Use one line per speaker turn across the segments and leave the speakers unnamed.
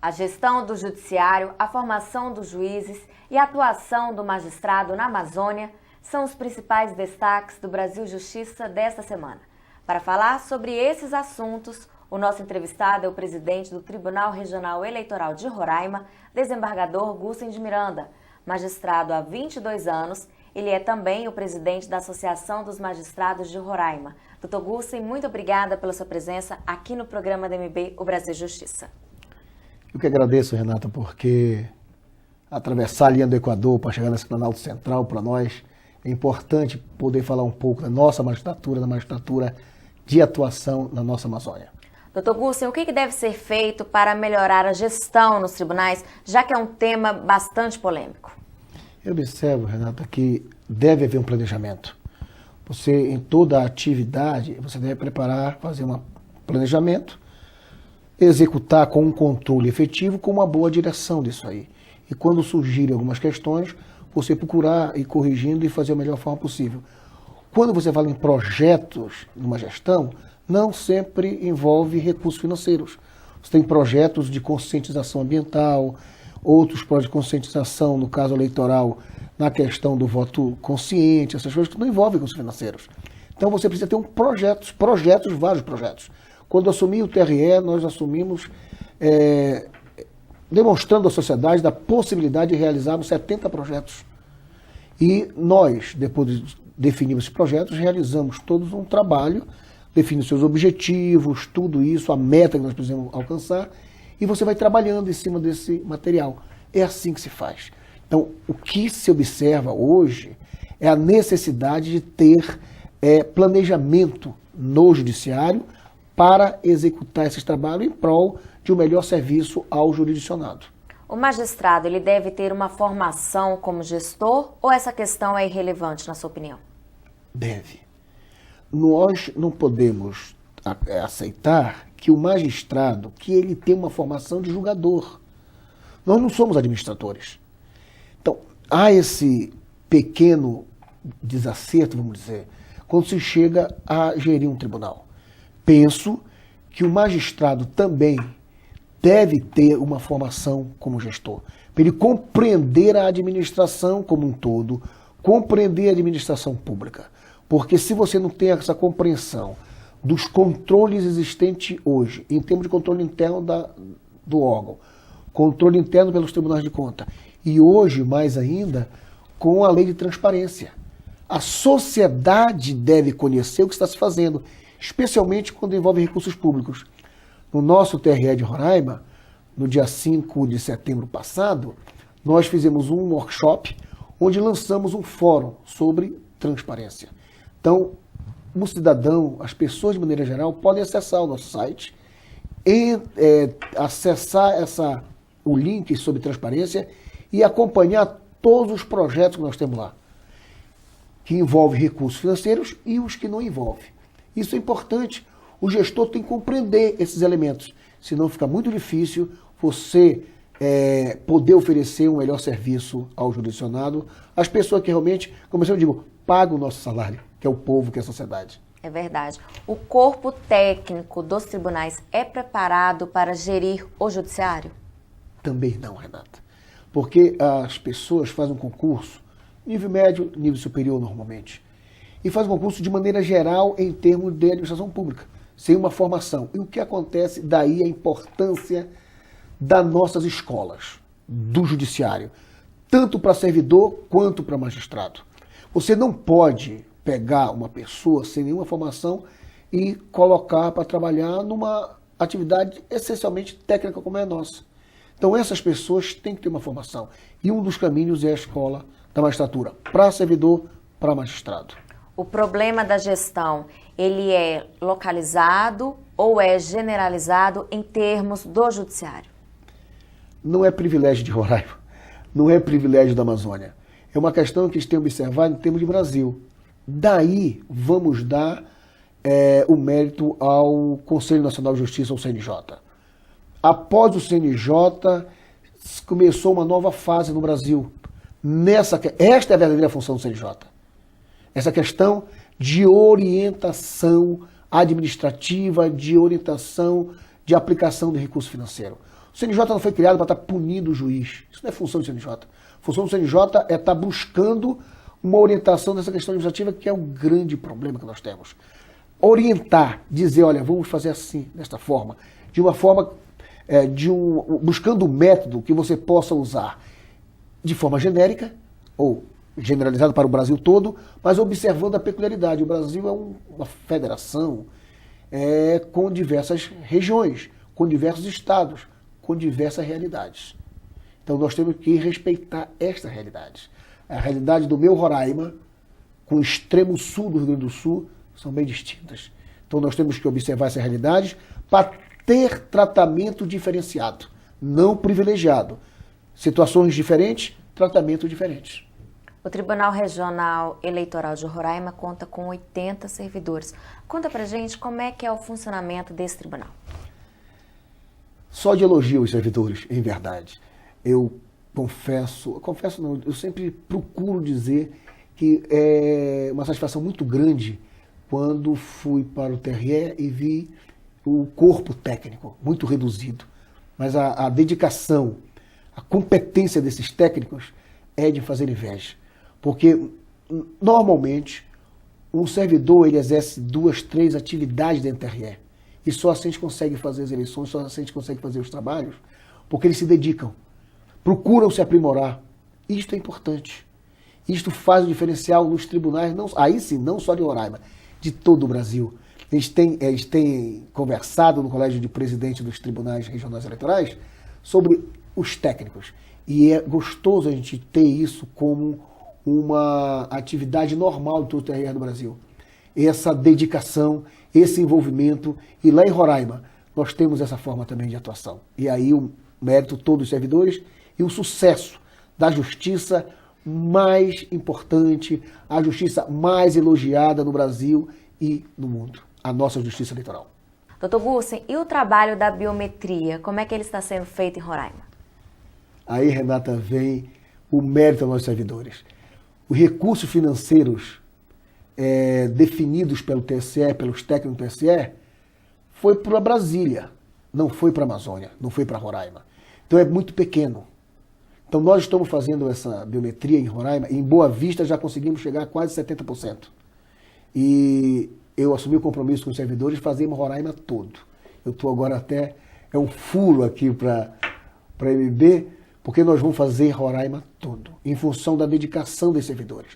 A gestão do judiciário, a formação dos juízes e a atuação do magistrado na Amazônia são os principais destaques do Brasil Justiça desta semana. Para falar sobre esses assuntos, o nosso entrevistado é o presidente do Tribunal Regional Eleitoral de Roraima, desembargador Gussen de Miranda. Magistrado há 22 anos, ele é também o presidente da Associação dos Magistrados de Roraima. Dr. Gussen, muito obrigada pela sua presença aqui no programa da MB, o Brasil Justiça.
Eu que agradeço, Renata, porque atravessar a linha do Equador para chegar nesse Planalto Central, para nós, é importante poder falar um pouco da nossa magistratura, da magistratura de atuação na nossa Amazônia.
Dr. Gussen, o que deve ser feito para melhorar a gestão nos tribunais, já que é um tema bastante polêmico?
Eu observo, Renata, que deve haver um planejamento. Você, em toda a atividade, você deve preparar, fazer um planejamento, executar com um controle efetivo, com uma boa direção disso aí. E quando surgirem algumas questões, você procurar ir corrigindo e fazer a melhor forma possível. Quando você fala em projetos numa gestão, não sempre envolve recursos financeiros. Você tem projetos de conscientização ambiental, outros projetos de conscientização, no caso eleitoral, na questão do voto consciente, essas coisas que não envolvem recursos financeiros. Então você precisa ter vários projetos. Quando assumi o TRE, nós assumimos demonstrando à sociedade da possibilidade de realizarmos 70 projetos. E nós, depois de definirmos esses projetos, realizamos todos um trabalho, definimos seus objetivos, tudo isso, a meta que nós precisamos alcançar, e você vai trabalhando em cima desse material. É assim que se faz. Então, o que se observa hoje é a necessidade de ter planejamento no judiciário para executar esses trabalhos em prol de um melhor serviço ao jurisdicionado.
O magistrado, ele deve ter uma formação como gestor ou essa questão é irrelevante, na sua opinião?
Deve. Nós não podemos aceitar que o magistrado, que ele tem uma formação de julgador. Nós não somos administradores. Então, há esse pequeno desacerto, vamos dizer, quando se chega a gerir um tribunal. Penso que o magistrado também deve ter uma formação como gestor, para ele compreender a administração como um todo, compreender a administração pública. Porque se você não tem essa compreensão dos controles existentes hoje, em termos de controle interno do órgão, controle interno pelos tribunais de conta, e hoje, mais ainda, com a lei de transparência. A sociedade deve conhecer o que está se fazendo, especialmente quando envolve recursos públicos. No nosso TRE de Roraima, no dia 5 de setembro passado, nós fizemos um workshop onde lançamos um fórum sobre transparência. Então, o cidadão, as pessoas de maneira geral, podem acessar o nosso site e acessar o link sobre transparência e acompanhar todos os projetos que nós temos lá, que envolvem recursos financeiros e os que não envolvem. Isso é importante. O gestor tem que compreender esses elementos, senão fica muito difícil você poder oferecer um melhor serviço ao jurisdicionado, às pessoas que realmente, como eu sempre digo, pagam o nosso salário, que é o povo, que é a sociedade.
É verdade. O corpo técnico dos tribunais é preparado para gerir o judiciário?
Também não, Renata. Porque as pessoas fazem um concurso, nível médio, nível superior normalmente, e fazem um concurso de maneira geral em termos de administração pública, sem uma formação. E o que acontece daí a importância das nossas escolas, do judiciário, tanto para servidor quanto para magistrado. Você não pode pegar uma pessoa sem nenhuma formação e colocar para trabalhar numa atividade essencialmente técnica como é a nossa. Então essas pessoas têm que ter uma formação. E um dos caminhos é a escola da magistratura, para servidor, para magistrado.
O problema da gestão, ele é localizado ou é generalizado em termos do judiciário?
Não é privilégio de Roraima, não é privilégio da Amazônia. É uma questão que a gente tem observado em termos de Brasil. Daí vamos dar o mérito ao Conselho Nacional de Justiça, ao CNJ. Após o CNJ, começou uma nova fase no Brasil. Esta é a verdadeira função do CNJ. Essa questão de orientação administrativa, de orientação de aplicação de recurso financeiro. O CNJ não foi criado para estar punindo o juiz. Isso não é função do CNJ. A função do CNJ é estar buscando uma orientação dessa questão administrativa, que é o grande problema que nós temos. Orientar, dizer, olha, vamos fazer assim, desta forma, de uma forma, buscando um método que você possa usar de forma genérica, ou generalizada para o Brasil todo, mas observando a peculiaridade. O Brasil é uma federação com diversas regiões, com diversos estados, com diversas realidades. Então nós temos que respeitar esta realidade. A realidade do meu Roraima, com o extremo sul do Rio Grande do Sul, são bem distintas. Então nós temos que observar essa realidade para ter tratamento diferenciado, não privilegiado. Situações diferentes, tratamento diferentes.
O Tribunal Regional Eleitoral de Roraima conta com 80 servidores. Conta pra gente como é que é o funcionamento desse tribunal.
Só de elogio os servidores, em verdade. Eu sempre procuro dizer que é uma satisfação muito grande quando fui para o TRE e vi o corpo técnico muito reduzido. Mas a dedicação, a competência desses técnicos é de fazer inveja. Porque, normalmente, um servidor ele exerce 2, 3 atividades dentro do TRE. E só assim a gente consegue fazer as eleições, só assim a gente consegue fazer os trabalhos, porque eles se dedicam, procuram se aprimorar. Isto é importante. Isto faz o diferencial nos tribunais, aí sim, não só de Roraima, de todo o Brasil. Eles têm conversado no Colégio de Presidente dos Tribunais Regionais Eleitorais sobre os técnicos. E é gostoso a gente ter isso como uma atividade normal de todo o TRE do Brasil. Essa dedicação, esse envolvimento. E lá em Roraima, nós temos essa forma também de atuação. E aí o mérito todo dos servidores e o sucesso da justiça mais importante, a justiça mais elogiada no Brasil e no mundo, a nossa justiça eleitoral.
Dr. Gursen, e o trabalho da biometria, como é que ele está sendo feito em Roraima?
Aí, Renata, vem o mérito dos nossos servidores. Os recursos financeiros definidos pelo TSE, pelos técnicos do TSE, foi para Brasília, não foi para a Amazônia, não foi para Roraima. Então é muito pequeno. Então nós estamos fazendo essa biometria em Roraima, e em Boa Vista já conseguimos chegar a quase 70%. E eu assumi o compromisso com os servidores de fazer em Roraima todo. Eu estou agora até, é um furo aqui para a MB, porque nós vamos fazer Roraima todo, em função da dedicação dos servidores.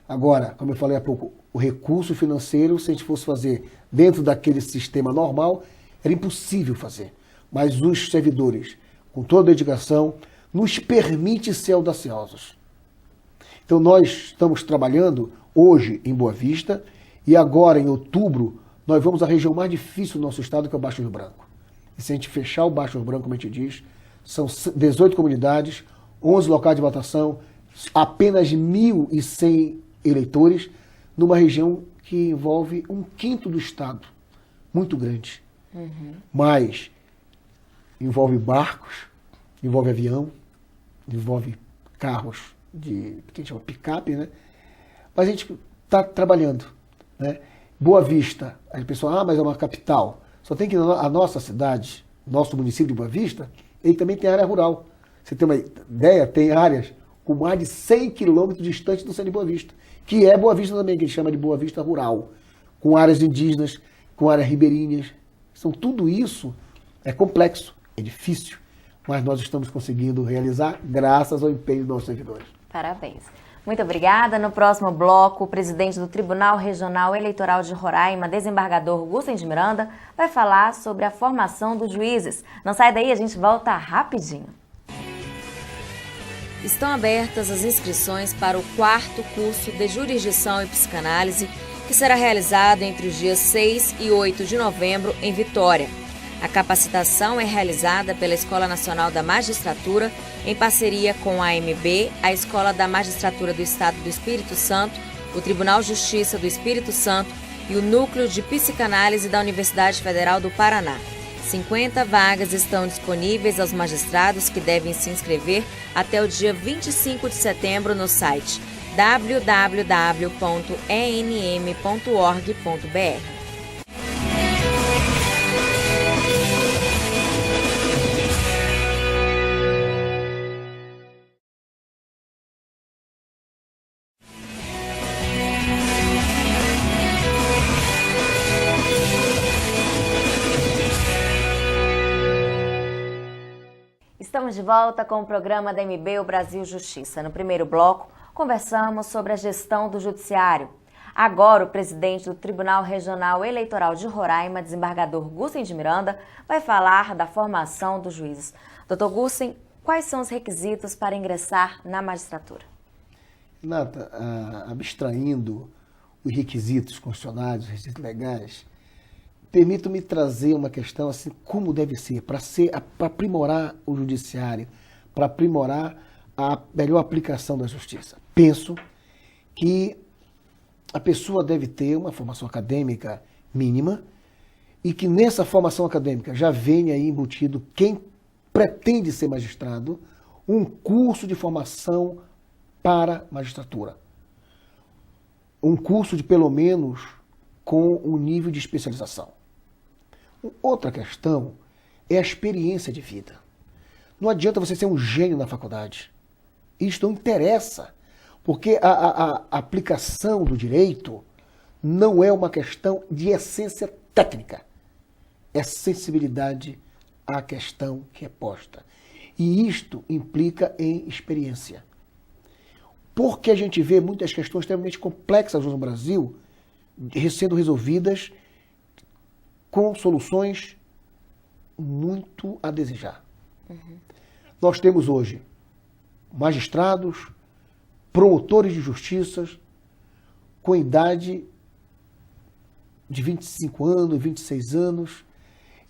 Agora, como eu falei há pouco, o recurso financeiro, se a gente fosse fazer dentro daquele sistema normal, era impossível fazer. Mas os servidores, com toda a dedicação, nos permite ser audaciosos. Então nós estamos trabalhando hoje em Boa Vista e agora em outubro nós vamos à região mais difícil do nosso estado, que é o Baixo Rio Branco. E se a gente fechar o Baixo Rio Branco, como a gente diz, são 18 comunidades, 11 locais de votação, apenas 1.100 eleitores, numa região que envolve 1/5 do estado, muito grande. Mas envolve barcos, envolve avião, envolve carros que a gente chama picape, né? Mas a gente está trabalhando, né? Boa Vista, a pessoa, mas é uma capital. Só tem que a nossa cidade, nosso município de Boa Vista, ele também tem área rural. Você tem uma ideia, tem áreas com mais de 100 quilômetros distante do centro de Boa Vista, que é Boa Vista também, que ele chama de Boa Vista Rural, com áreas indígenas, com áreas ribeirinhas. Então, tudo isso é complexo, é difícil, mas nós estamos conseguindo realizar graças ao empenho dos nossos servidores.
Parabéns. Muito obrigada. No próximo bloco, o presidente do Tribunal Regional Eleitoral de Roraima, desembargador Gursen de Miranda, vai falar sobre a formação dos juízes. Não sai daí, a gente volta rapidinho. Estão abertas as inscrições para o 4º curso de Jurisdição e Psicanálise, que será realizado entre os dias 6 e 8 de novembro em Vitória. A capacitação é realizada pela Escola Nacional da Magistratura, em parceria com a AMB, a Escola da Magistratura do Estado do Espírito Santo, o Tribunal de Justiça do Espírito Santo e o Núcleo de Psicanálise da Universidade Federal do Paraná. 50 vagas estão disponíveis aos magistrados que devem se inscrever até o dia 25 de setembro no site www.enm.org.br. Estamos de volta com o programa da MB, o Brasil Justiça. No primeiro bloco, conversamos sobre a gestão do judiciário. Agora, o presidente do Tribunal Regional Eleitoral de Roraima, desembargador Gussen de Miranda, vai falar da formação dos juízes. Doutor Gussen, quais são os requisitos para ingressar na magistratura?
Renata, abstraindo os requisitos constitucionais, os requisitos legais, permito-me trazer uma questão assim, como deve ser, para aprimorar o judiciário, para aprimorar a melhor aplicação da justiça. Penso que a pessoa deve ter uma formação acadêmica mínima e que nessa formação acadêmica já venha aí embutido quem pretende ser magistrado, um curso de formação para magistratura. Um curso de pelo menos com um nível de especialização. Outra questão é a experiência de vida. Não adianta você ser um gênio na faculdade. Isso não interessa, porque a aplicação do direito não é uma questão de essência técnica. É sensibilidade à questão que é posta. E isto implica em experiência. Porque a gente vê muitas questões extremamente complexas no Brasil sendo resolvidas com soluções muito a desejar. Nós temos hoje magistrados, promotores de justiça com idade de 25 anos, 26 anos,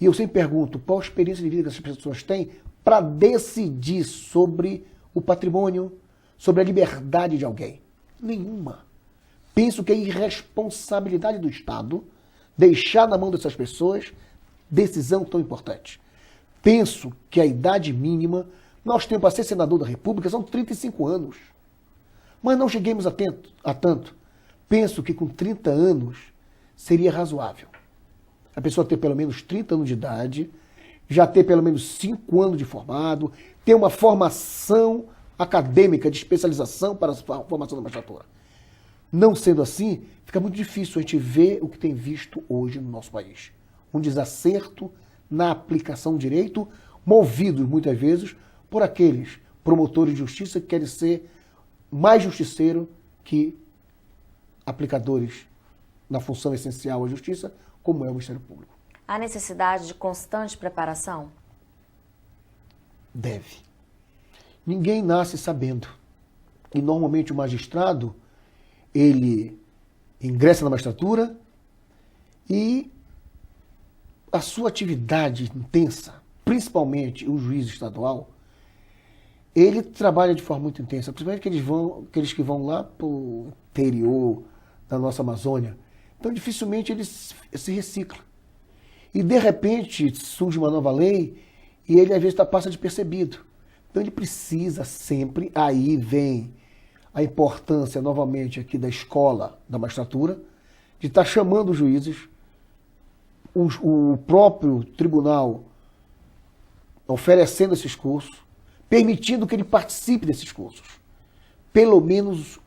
e eu sempre pergunto qual a experiência de vida que essas pessoas têm para decidir sobre o patrimônio, sobre a liberdade de alguém. Nenhuma. Penso que é irresponsabilidade do Estado deixar na mão dessas pessoas decisão tão importante. Penso que a idade mínima, nós temos para ser senador da República, são 35 anos. Mas não cheguemos a tanto. Penso que com 30 anos seria razoável. A pessoa ter pelo menos 30 anos de idade, já ter pelo menos 5 anos de formado, ter uma formação acadêmica de especialização para a formação da magistratura. Não sendo assim, fica muito difícil a gente ver o que tem visto hoje no nosso país. Um desacerto na aplicação do direito, movidos muitas vezes por aqueles promotores de justiça que querem ser mais justiceiro que aplicadores na função essencial à justiça, como é o Ministério Público.
Há necessidade de constante preparação?
Deve. Ninguém nasce sabendo. E normalmente o magistrado, ele ingressa na magistratura e a sua atividade intensa, principalmente o juiz estadual, ele trabalha de forma muito intensa, principalmente aqueles que vão lá para o interior da nossa Amazônia. Então, dificilmente ele se recicla. E, de repente, surge uma nova lei e ele, às vezes, passa despercebido. Então, ele precisa sempre, aí vem a importância, novamente, aqui da escola da magistratura, de estar chamando os juízes, o próprio tribunal oferecendo esses cursos, permitindo que ele participe desses cursos, pelo menos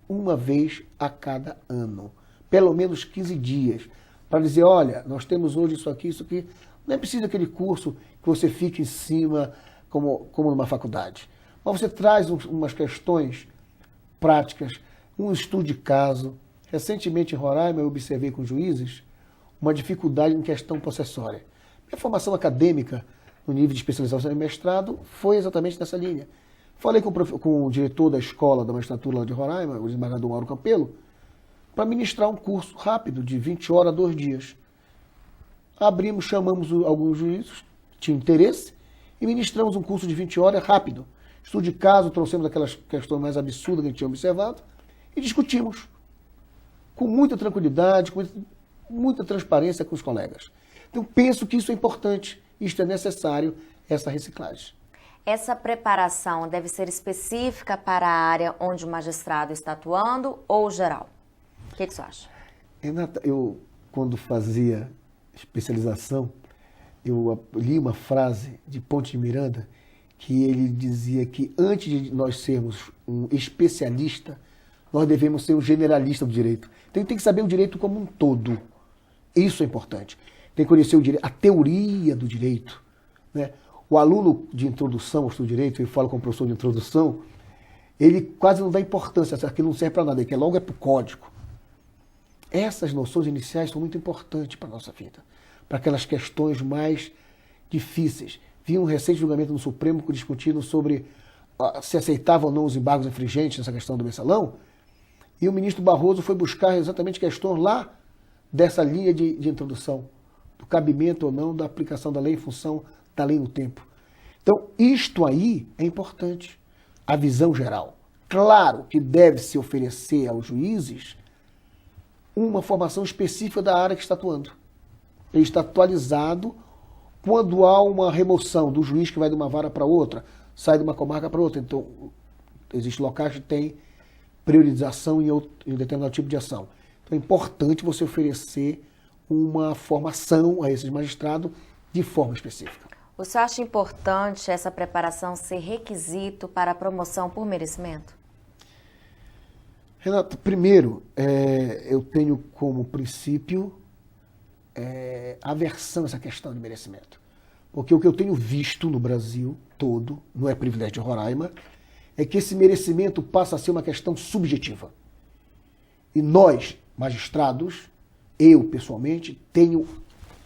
uma vez a cada ano, pelo menos 15 dias, para dizer, olha, nós temos hoje isso aqui, não é preciso aquele curso que você fique em cima como numa faculdade, mas você traz umas questões práticas, um estudo de caso. Recentemente em Roraima eu observei com juízes uma dificuldade em questão processória. Minha formação acadêmica no nível de especialização e mestrado foi exatamente nessa linha. Falei com o diretor da escola da magistratura lá de Roraima, o desembargador Mauro Campelo, para ministrar um curso rápido de 20 horas a 2 dias. Abrimos, chamamos alguns juízes que tinham interesse e ministramos um curso de 20 horas rápido. Estudo de caso, trouxemos aquelas questões mais absurdas que a gente tinha observado e discutimos com muita tranquilidade, com muita transparência com os colegas. Então, penso que isso é importante, isto é necessário, essa reciclagem.
Essa preparação deve ser específica para a área onde o magistrado está atuando ou geral? O que você acha?
Renata, eu, quando fazia especialização, eu li uma frase de Ponte de Miranda que ele dizia que antes de nós sermos um especialista, nós devemos ser um generalista do direito. Então, tem que saber o direito como um todo. Isso é importante. Tem que conhecer o direito, a teoria do direito, né? O aluno de introdução ao estudo de direito, ele fala com o professor de introdução, ele quase não dá importância, aquilo não serve para nada, ele quer logo é para o código. Essas noções iniciais são muito importantes para a nossa vida, para aquelas questões mais difíceis. Vi um recente julgamento no Supremo discutindo sobre se aceitava ou não os embargos infringentes nessa questão do mensalão, e o ministro Barroso foi buscar exatamente questões lá dessa linha de introdução, do cabimento ou não da aplicação da lei em função da lei no tempo. Então, isto aí é importante, a visão geral. Claro que deve-se oferecer aos juízes uma formação específica da área que está atuando. Ele está atualizado quando há uma remoção do juiz que vai de uma vara para outra, sai de uma comarca para outra. Então, existem locais que têm priorização em um determinado tipo de ação. Então, é importante você oferecer uma formação a esses magistrados de forma específica.
O senhor acha importante essa preparação ser requisito para a promoção por merecimento?
Renato, primeiro, eu tenho como princípio aversão a essa questão de merecimento. Porque o que eu tenho visto no Brasil todo, não é privilégio de Roraima, é que esse merecimento passa a ser uma questão subjetiva. E nós, magistrados, eu pessoalmente, tenho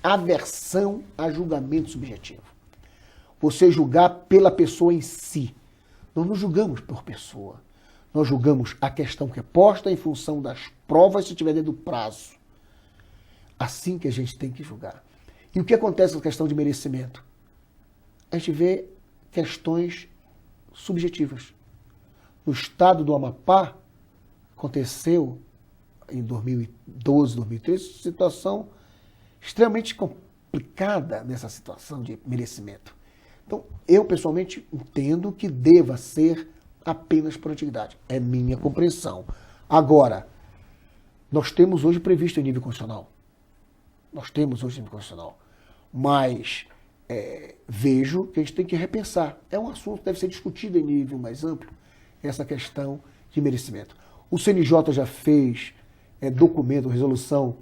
aversão a julgamento subjetivo. Você julgar pela pessoa em si. Nós não julgamos por pessoa. Nós julgamos a questão que é posta em função das provas se estiver dentro do prazo. Assim que a gente tem que julgar. E o que acontece na questão de merecimento? A gente vê questões subjetivas. No estado do Amapá, aconteceu em 2012, 2013, situação extremamente complicada nessa situação de merecimento. Então, eu pessoalmente entendo que deva ser apenas por antiguidade. É minha compreensão. Agora, nós temos hoje previsto em nível constitucional. Mas vejo que a gente tem que repensar. É um assunto que deve ser discutido em nível mais amplo, essa questão de merecimento. O CNJ já fez documento, resolução,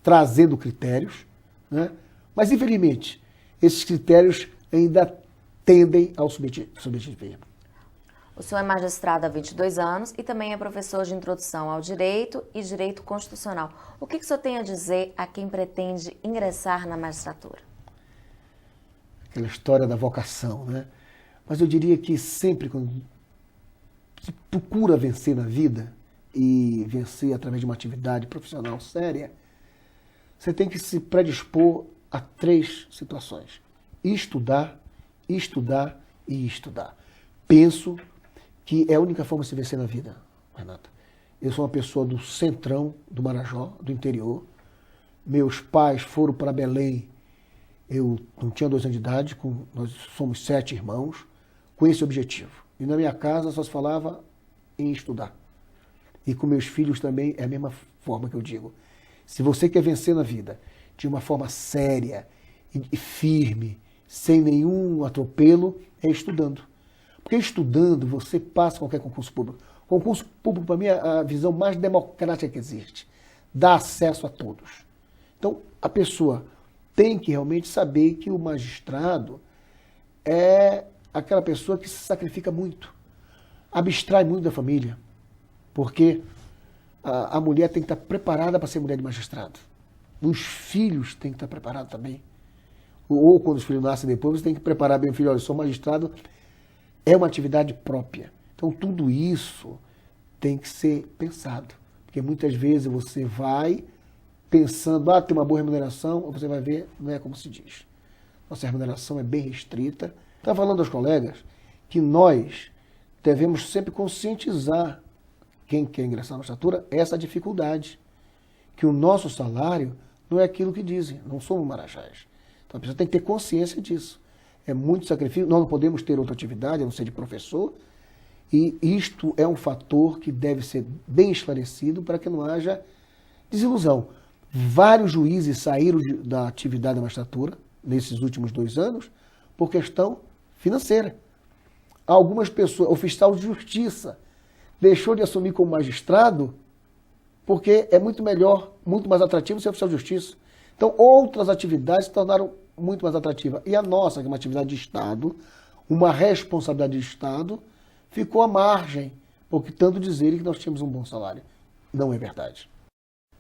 trazendo critérios, né? Mas, infelizmente, esses critérios ainda tendem ao subjetivismo.
O senhor é magistrado há 22 anos e também é professor de introdução ao direito e direito constitucional. O que o senhor tem a dizer a quem pretende ingressar na magistratura?
Aquela história da vocação, né? Mas eu diria que sempre quando se procura vencer na vida e vencer através de uma atividade profissional séria, você tem que se predispor a 3 situações. Estudar, estudar e estudar. Penso que é a única forma de se vencer na vida, Renata. Eu sou uma pessoa do centrão do Marajó, do interior. Meus pais foram para Belém, eu não tinha 2 anos de idade, nós somos 7 irmãos, com esse objetivo. E na minha casa só se falava em estudar. E com meus filhos também é a mesma forma que eu digo. Se você quer vencer na vida de uma forma séria e firme, sem nenhum atropelo, é estudando. Porque estudando você passa qualquer concurso público. Concurso público, para mim, é a visão mais democrática que existe. Dá acesso a todos. Então, a pessoa tem que realmente saber que o magistrado é aquela pessoa que se sacrifica muito, abstrai muito da família, porque a mulher tem que estar preparada para ser mulher de magistrado. Os filhos têm que estar preparados também. Ou quando os filhos nascem depois, você tem que preparar bem o filho. Olha, eu sou magistrado, é uma atividade própria. Então, tudo isso tem que ser pensado. Porque muitas vezes você vai pensando, tem uma boa remuneração, ou você vai ver, não é como se diz. Nossa remuneração é bem restrita. Estava falando aos colegas que nós devemos sempre conscientizar quem quer ingressar na magistratura essa dificuldade. Que o nosso salário não é aquilo que dizem, não somos marajás. Então a pessoa tem que ter consciência disso. É muito sacrifício, nós não podemos ter outra atividade, a não ser de professor, e isto é um fator que deve ser bem esclarecido para que não haja desilusão. Vários juízes saíram da atividade da magistratura nesses últimos 2 anos por questão financeira. Algumas pessoas, o fiscal de justiça deixou de assumir como magistrado porque é muito melhor, muito mais atrativo ser oficial de justiça. Então, outras atividades se tornaram muito mais atrativa. E a nossa, que é uma atividade de Estado, uma responsabilidade de Estado, ficou à margem, porque tanto dizerem que nós tínhamos um bom salário. Não é verdade.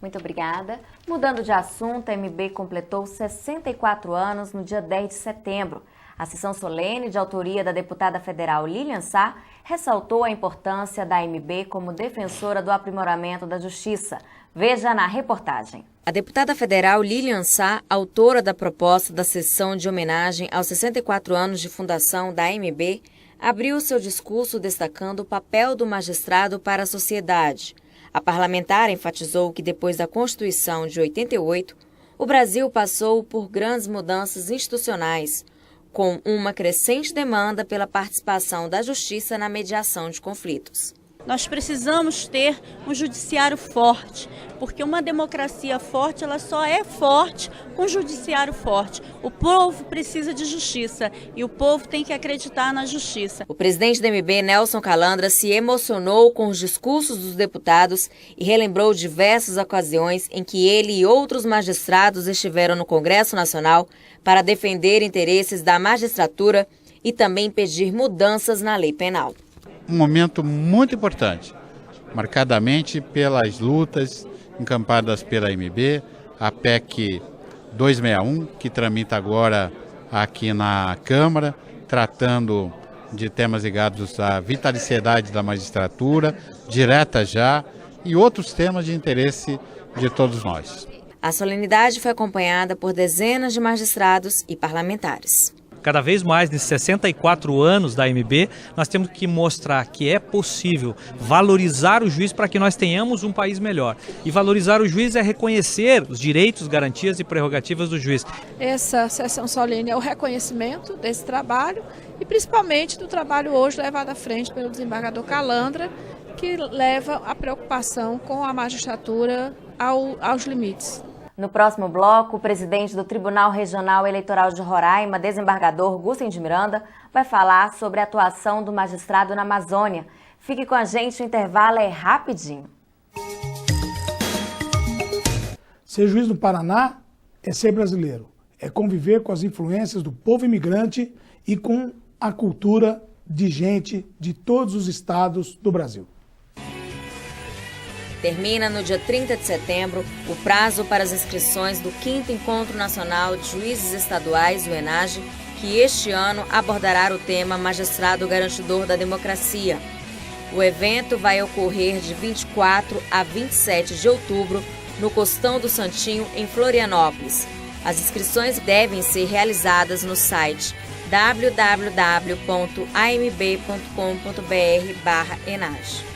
Muito obrigada. Mudando de assunto, a MB completou 64 anos no dia 10 de setembro. A sessão solene, de autoria da deputada federal Lilian Sá, ressaltou a importância da MB como defensora do aprimoramento da justiça. Veja na reportagem. A deputada federal Lilian Sá, autora da proposta da sessão de homenagem aos 64 anos de fundação da MB, abriu seu discurso destacando o papel do magistrado para a sociedade. A parlamentar enfatizou que depois da Constituição de 88, o Brasil passou por grandes mudanças institucionais, com uma crescente demanda pela participação da justiça na mediação de conflitos.
Nós precisamos ter um judiciário forte, porque uma democracia forte, ela só é forte com um judiciário forte. O povo precisa de justiça e o povo tem que acreditar na justiça.
O presidente do MB, Nelson Calandra, se emocionou com os discursos dos deputados e relembrou diversas ocasiões em que ele e outros magistrados estiveram no Congresso Nacional para defender interesses da magistratura e também pedir mudanças na lei penal.
Um momento muito importante, marcadamente pelas lutas encampadas pela MB, a PEC 261, que tramita agora aqui na Câmara, tratando de temas ligados à vitaliciedade da magistratura, direta já, e outros temas de interesse de todos nós.
A solenidade foi acompanhada por dezenas de magistrados e parlamentares.
Cada vez mais, nesses 64 anos da MB, nós temos que mostrar que é possível valorizar o juiz para que nós tenhamos um país melhor. E valorizar o juiz é reconhecer os direitos, garantias e prerrogativas do juiz.
Essa sessão solene é o reconhecimento desse trabalho e principalmente do trabalho hoje levado à frente pelo desembargador Calandra, que leva a preocupação com a magistratura aos limites.
No próximo bloco, o presidente do Tribunal Regional Eleitoral de Roraima, desembargador Gussen de Miranda, vai falar sobre a atuação do magistrado na Amazônia. Fique com a gente, o intervalo é rapidinho.
Ser juiz no Paraná é ser brasileiro, é conviver com as influências do povo imigrante e com a cultura de gente de todos os estados do Brasil.
Termina no dia 30 de setembro o prazo para as inscrições do 5º Encontro Nacional de Juízes Estaduais, o ENAGE, que este ano abordará o tema Magistrado Garantidor da Democracia. O evento vai ocorrer de 24 a 27 de outubro no Costão do Santinho, em Florianópolis. As inscrições devem ser realizadas no site www.amb.com.br/enage.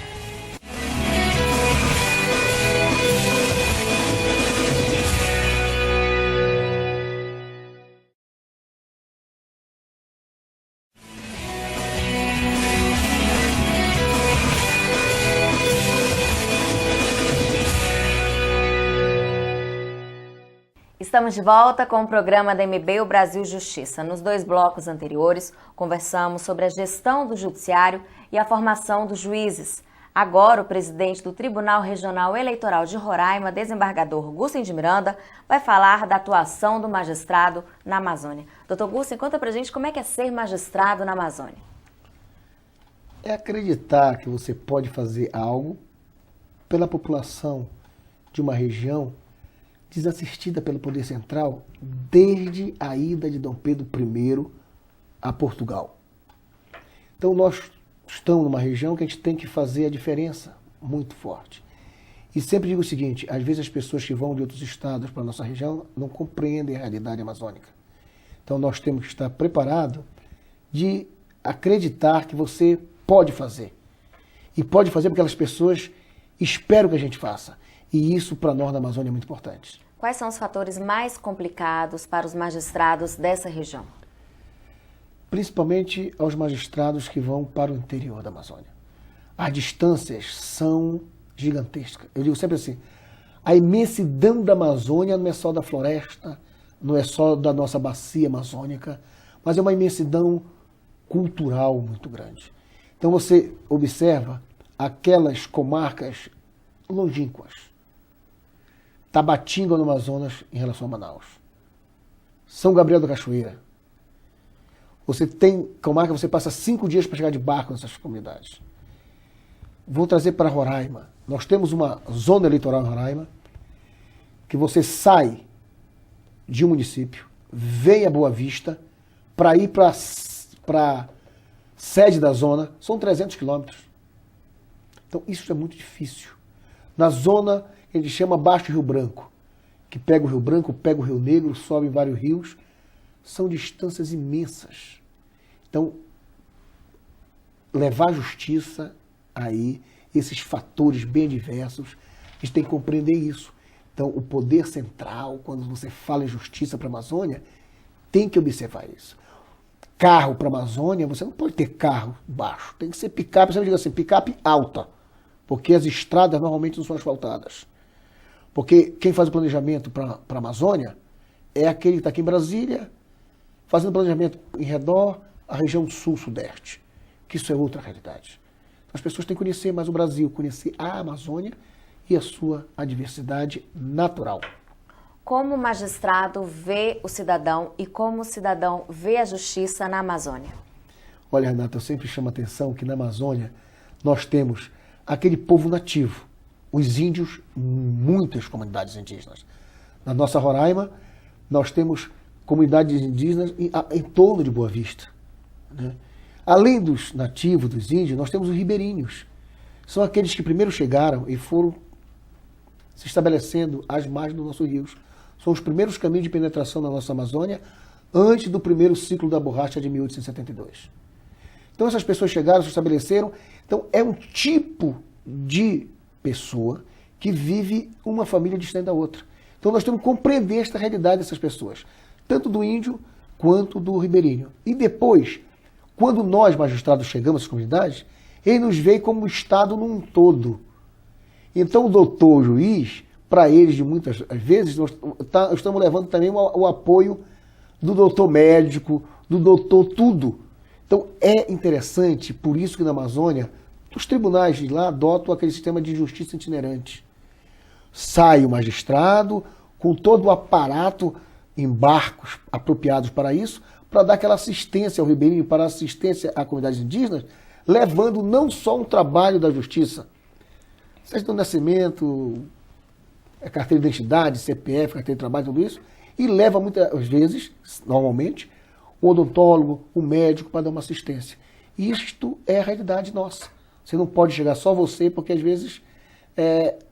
Estamos de volta com o programa da MB, o Brasil Justiça. Nos 2 blocos anteriores, conversamos sobre a gestão do judiciário e a formação dos juízes. Agora, o presidente do Tribunal Regional Eleitoral de Roraima, desembargador Gussen de Miranda, vai falar da atuação do magistrado na Amazônia. Doutor Gussen, conta pra gente como é que é ser magistrado na Amazônia.
É acreditar que você pode fazer algo pela população de uma região desassistida pelo poder central desde a ida de Dom Pedro I a Portugal. Então nós estamos numa região que a gente tem que fazer a diferença muito forte. E sempre digo o seguinte, às vezes as pessoas que vão de outros estados para a nossa região não compreendem a realidade amazônica. Então nós temos que estar preparados de acreditar que você pode fazer. E pode fazer porque aquelas pessoas esperam que a gente faça. E isso, para nós da Amazônia, é muito importante.
Quais são os fatores mais complicados para os magistrados dessa região?
Principalmente aos magistrados que vão para o interior da Amazônia. As distâncias são gigantescas. Eu digo sempre assim, a imensidão da Amazônia não é só da floresta, não é só da nossa bacia amazônica, mas é uma imensidão cultural muito grande. Então você observa aquelas comarcas longínquas, Tabatinga no Amazonas em relação a Manaus. São Gabriel da Cachoeira. Você tem comarca que você passa 5 dias para chegar de barco nessas comunidades. Vou trazer para Roraima. Nós temos uma zona eleitoral em Roraima que você sai de um município, vem a Boa Vista, para ir para a sede da zona, são 300 quilômetros. Então isso é muito difícil. Na zona que a gente chama Baixo Rio Branco, que pega o Rio Branco, pega o Rio Negro, sobe em vários rios, são distâncias imensas. Então, levar a justiça aí, esses fatores bem diversos, a gente tem que compreender isso. Então, o poder central, quando você fala em justiça para a Amazônia, tem que observar isso. Carro para a Amazônia, você não pode ter carro baixo, tem que ser picape, você diga assim, picape alta, porque as estradas normalmente não são asfaltadas. Porque quem faz o planejamento para a Amazônia é aquele que está aqui em Brasília, fazendo planejamento em redor a região sul-sudeste, que isso é outra realidade. As pessoas têm que conhecer mais o Brasil, conhecer a Amazônia e a sua adversidade natural.
Como o magistrado vê o cidadão e como o cidadão vê a justiça na Amazônia?
Olha, Renata, eu sempre chamo a atenção que na Amazônia nós temos aquele povo nativo, os índios, muitas comunidades indígenas. Na nossa Roraima, nós temos comunidades indígenas em torno de Boa Vista, né? Além dos nativos, dos índios, nós temos os ribeirinhos. São aqueles que primeiro chegaram e foram se estabelecendo às margens dos nossos rios. São os primeiros caminhos de penetração na nossa Amazônia antes do primeiro ciclo da borracha de 1872. Então essas pessoas chegaram, se estabeleceram. Então é um tipo de pessoa que vive uma família distante da outra. Então nós temos que compreender esta realidade dessas pessoas, tanto do índio quanto do ribeirinho. E depois, quando nós, magistrados, chegamos às comunidades, ele nos vê como Estado num todo. Então o doutor, o juiz, para eles, de muitas vezes, nós estamos levando também o apoio do doutor médico, do doutor tudo. Então é interessante, por isso que na Amazônia, os tribunais de lá adotam aquele sistema de justiça itinerante. Sai o magistrado com todo o aparato em barcos apropriados para isso, para dar aquela assistência ao ribeirinho, para assistência a comunidades indígenas, levando não só um trabalho da justiça, certidão de nascimento, carteira de identidade, CPF, carteira de trabalho, tudo isso, e leva muitas vezes, normalmente, o odontólogo, o médico para dar uma assistência. E isto é a realidade nossa. Você não pode chegar só você, porque às vezes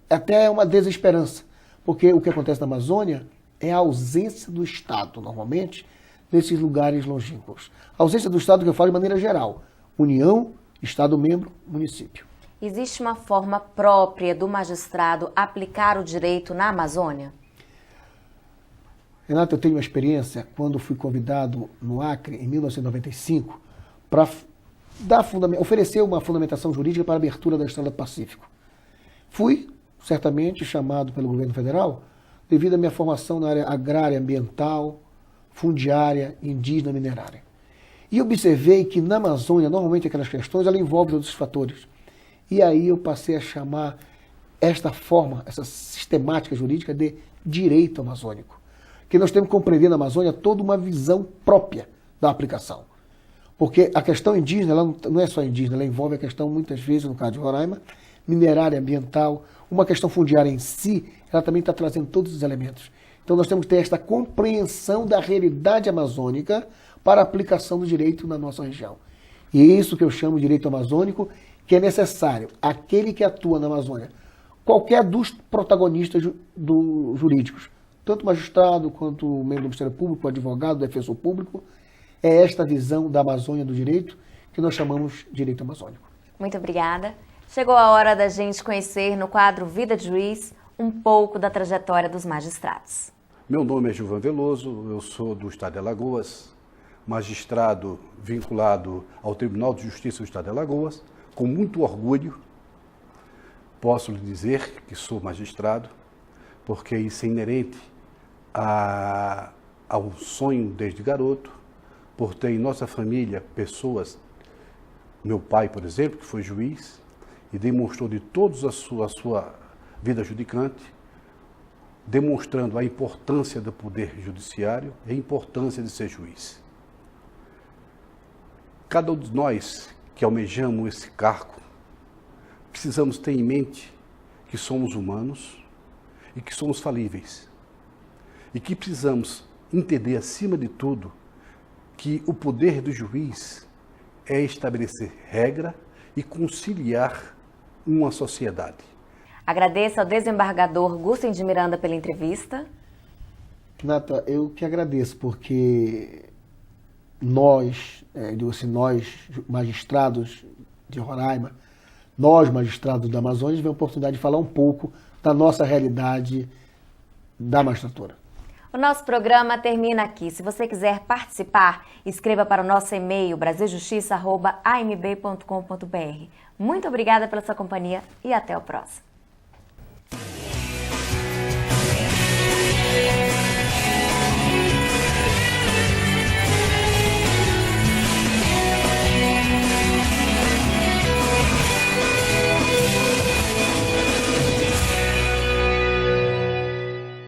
até é uma desesperança. Porque o que acontece na Amazônia é a ausência do Estado, normalmente, nesses lugares longínquos. A ausência do Estado que eu falo de maneira geral. União, Estado-membro, município.
Existe uma forma própria do magistrado aplicar o direito na Amazônia?
Renato, eu tenho uma experiência quando fui convidado no Acre, em 1995, para oferecer uma fundamentação jurídica para a abertura da Estrada do Pacífico. Fui, certamente, chamado pelo governo federal devido à minha formação na área agrária, ambiental, fundiária, indígena, minerária. E observei que na Amazônia, normalmente aquelas questões, ela envolve outros fatores. E aí eu passei a chamar esta forma, essa sistemática jurídica de direito amazônico. Que nós temos que compreender na Amazônia toda uma visão própria da aplicação. Porque a questão indígena, ela não é só indígena, ela envolve a questão, muitas vezes, no caso de Roraima, minerária, ambiental, uma questão fundiária em si, ela também está trazendo todos os elementos. Então nós temos que ter esta compreensão da realidade amazônica para a aplicação do direito na nossa região. E é isso que eu chamo de direito amazônico, que é necessário. Aquele que atua na Amazônia, qualquer dos protagonistas jurídicos, tanto o magistrado quanto o membro do Ministério Público, o advogado, o defensor público, é esta visão da Amazônia do direito que nós chamamos de direito amazônico.
Muito obrigada. Chegou a hora da gente conhecer no quadro Vida de Juiz um pouco da trajetória dos magistrados.
Meu nome é Gilvan Veloso, eu sou do Estado de Alagoas, magistrado vinculado ao Tribunal de Justiça do Estado de Alagoas. Com muito orgulho, posso lhe dizer que sou magistrado, porque isso é inerente ao sonho desde garoto, por ter em nossa família pessoas, meu pai, por exemplo, que foi juiz, e demonstrou de toda a sua vida judicante demonstrando a importância do poder judiciário e a importância de ser juiz. Cada um de nós que almejamos esse cargo, precisamos ter em mente que somos humanos e que somos falíveis. E que precisamos entender, acima de tudo, que o poder do juiz é estabelecer regra e conciliar uma sociedade.
Agradeço ao desembargador Gusten de Miranda pela entrevista.
Nata, eu que agradeço, porque nós magistrados de Roraima, nós magistrados da Amazônia, tivemos a oportunidade de falar um pouco da nossa realidade da magistratura.
O nosso programa termina aqui. Se você quiser participar, escreva para o nosso e-mail brasiljustiça@amb.com.br. Muito obrigada pela sua companhia e até o próximo.